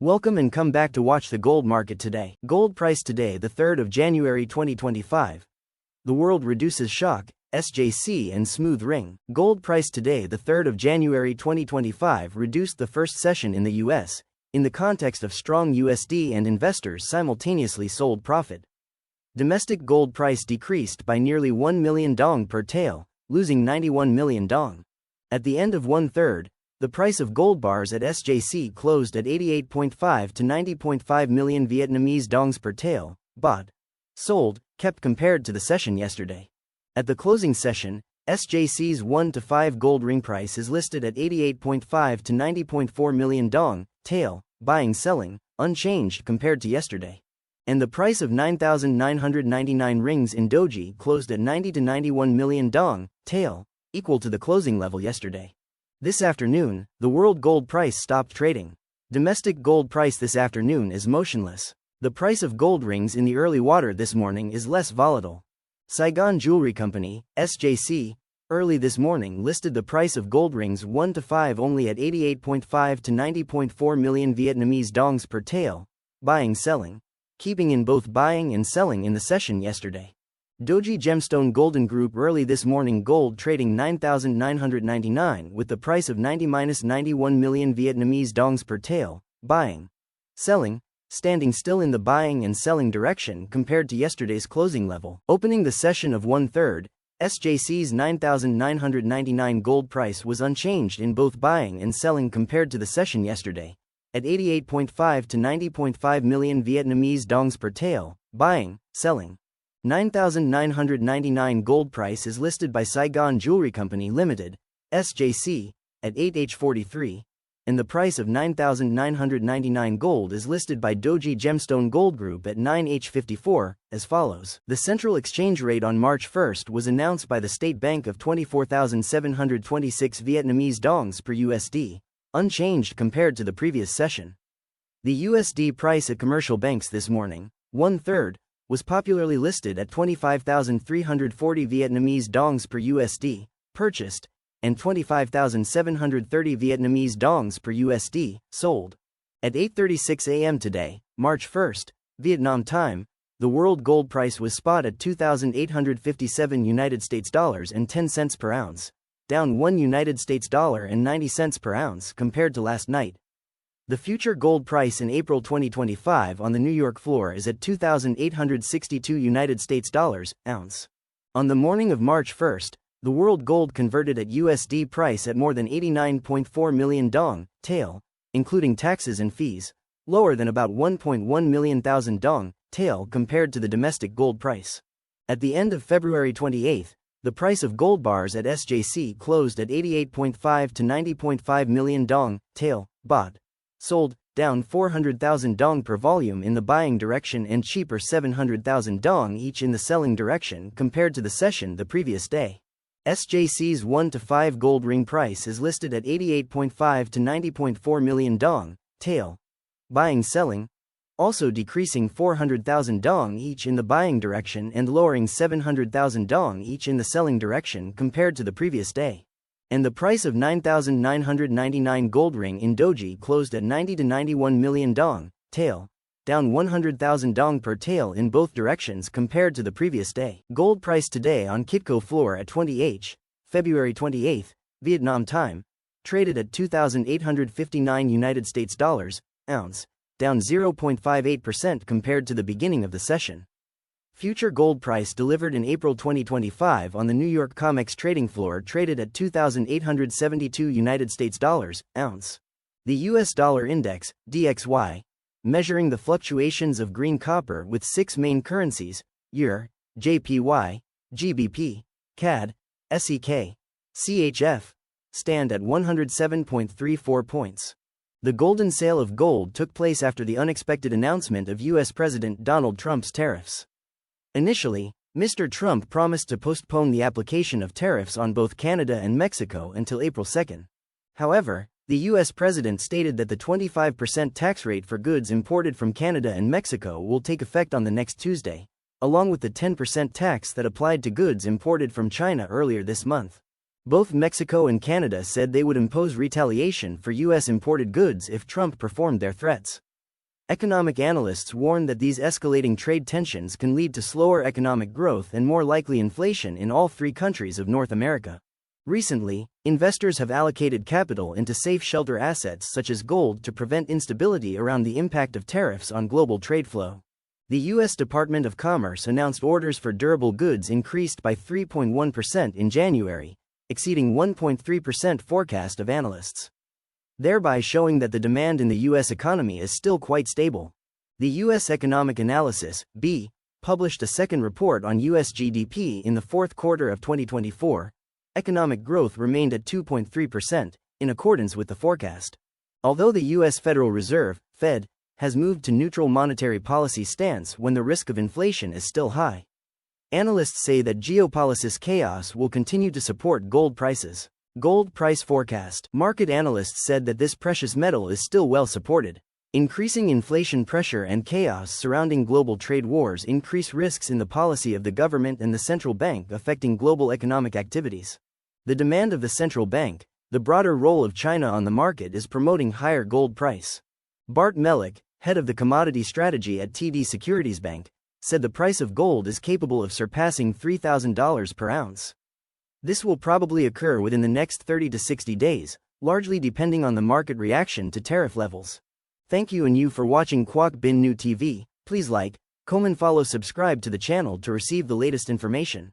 Welcome and come back to watch the gold market today. Gold price today, the 3rd of January 2025. The world reduces shock, SJC and smooth ring. Gold price today, the 3rd of January 2025, reduced the first session in the US, in the context of strong USD and investors simultaneously sold profit. Domestic gold price decreased by nearly 1 million dong per tael, losing 91 million dong. At the end of 1/3, the price of gold bars at SJC closed at 88.5 to 90.5 million Vietnamese dongs per tael, bought, sold, kept compared to the session yesterday. At the closing session, SJC's 1 to 5 gold ring price is listed at 88.5 to 90.4 million dong, tael, buying selling, unchanged compared to yesterday. And the price of 9,999 rings in Doji closed at 90 to 91 million dong, tael, equal to the closing level yesterday. This afternoon, the world gold price stopped trading. Domestic gold price this afternoon is motionless. The price of gold rings in the early water this morning is less volatile. Saigon Jewelry Company, SJC, early this morning listed the price of gold rings 1 to 5 only at 88.5 to 90.4 million Vietnamese dongs per tael, buying selling, keeping in both buying and selling in the session yesterday. Doji Gemstone Golden Group early this morning gold trading 9,999 with the price of 90-91 million Vietnamese dongs per tael, buying, selling, standing still in the buying and selling direction compared to yesterday's closing level. Opening the session of 1/3, SJC's 9,999 gold price was unchanged in both buying and selling compared to the session yesterday, at 88.5 to 90.5 million Vietnamese dongs per tael, buying, selling. 9,999 gold price is listed by Saigon Jewelry Company Limited, SJC, at 8H43, and the price of 9,999 gold is listed by Doji Gemstone Gold Group at 9H54, as follows. The central exchange rate on March 1 was announced by the State Bank of 24,726 Vietnamese dongs per USD, unchanged compared to the previous session. The USD price at commercial banks this morning, 1/3, was popularly listed at 25,340 Vietnamese dongs per USD, purchased, and 25,730 Vietnamese dongs per USD, sold. At 8:36 a.m. today, March 1, Vietnam time, the world gold price was spot at 2,857 United States dollars and 10 cents per ounce, down 1 United States dollar and 90 cents per ounce compared to last night. The future gold price in April 2025 on the New York floor is at 2,862 United States dollars, ounce. On the morning of March 1, the world gold converted at USD price at more than 89.4 million dong, tael, including taxes and fees, lower than about 1.1 million thousand dong, tael compared to the domestic gold price. At the end of February 28, the price of gold bars at SJC closed at 88.5 to 90.5 million dong, tael, bought, sold, down 400,000 dong per volume in the buying direction and cheaper 700,000 dong each in the selling direction compared to the session the previous day. SJC's 1 to 5 gold ring price is listed at 88.5 to 90.4 million dong, tael, buying selling, also decreasing 400,000 dong each in the buying direction and lowering 700,000 dong each in the selling direction compared to the previous day. And the price of 9,999 gold ring in Doji closed at 90 to 91 million dong, tael, down 100,000 dong per tael in both directions compared to the previous day. Gold price today on Kitco floor at 20H, February 28, Vietnam time, traded at 2,859 United States dollars, ounce, down 0.58% compared to the beginning of the session. Future gold price delivered in April 2025 on the New York COMEX trading floor traded at 2,872 United States dollars, ounce. The US dollar index, DXY, measuring the fluctuations of green copper with 6 main currencies, EUR, JPY, GBP, CAD, SEK, CHF, stand at 107.34 points. The golden sale of gold took place after the unexpected announcement of US President Donald Trump's tariffs. Initially, Mr. Trump promised to postpone the application of tariffs on both Canada and Mexico until April 2. However, the U.S. president stated that the 25% tax rate for goods imported from Canada and Mexico will take effect on the next Tuesday, along with the 10% tax that applied to goods imported from China earlier this month. Both Mexico and Canada said they would impose retaliation for U.S. imported goods if Trump performed their threats. Economic analysts warn that these escalating trade tensions can lead to slower economic growth and more likely inflation in all three countries of North America. Recently, investors have allocated capital into safe shelter assets such as gold to prevent instability around the impact of tariffs on global trade flow. The U.S. Department of Commerce announced orders for durable goods increased by 3.1% in January, exceeding 1.3% forecast of analysts, thereby showing that the demand in the U.S. economy is still quite stable. The U.S. Economic Analysis, B, published a second report on U.S. GDP in the fourth quarter of 2024. Economic growth remained at 2.3%, in accordance with the forecast. Although the U.S. Federal Reserve, Fed, has moved to neutral monetary policy stance when the risk of inflation is still high, analysts say that geopolitical chaos will continue to support gold prices. Gold price forecast. Market analysts said that this precious metal is still well supported. Increasing inflation pressure and chaos surrounding global trade wars increase risks in the policy of the government and the central bank, affecting global economic activities. The demand of the central bank, the broader role of China on the market is promoting higher gold price. Bart Mellick, head of the commodity strategy at TD Securities Bank, said the price of gold is capable of surpassing $3,000 per ounce. This will probably occur within the next 30 to 60 days, largely depending on the market reaction to tariff levels. Thank you for watching Quoc Binh Nhu TV. Please like, comment, follow, subscribe to the channel to receive the latest information.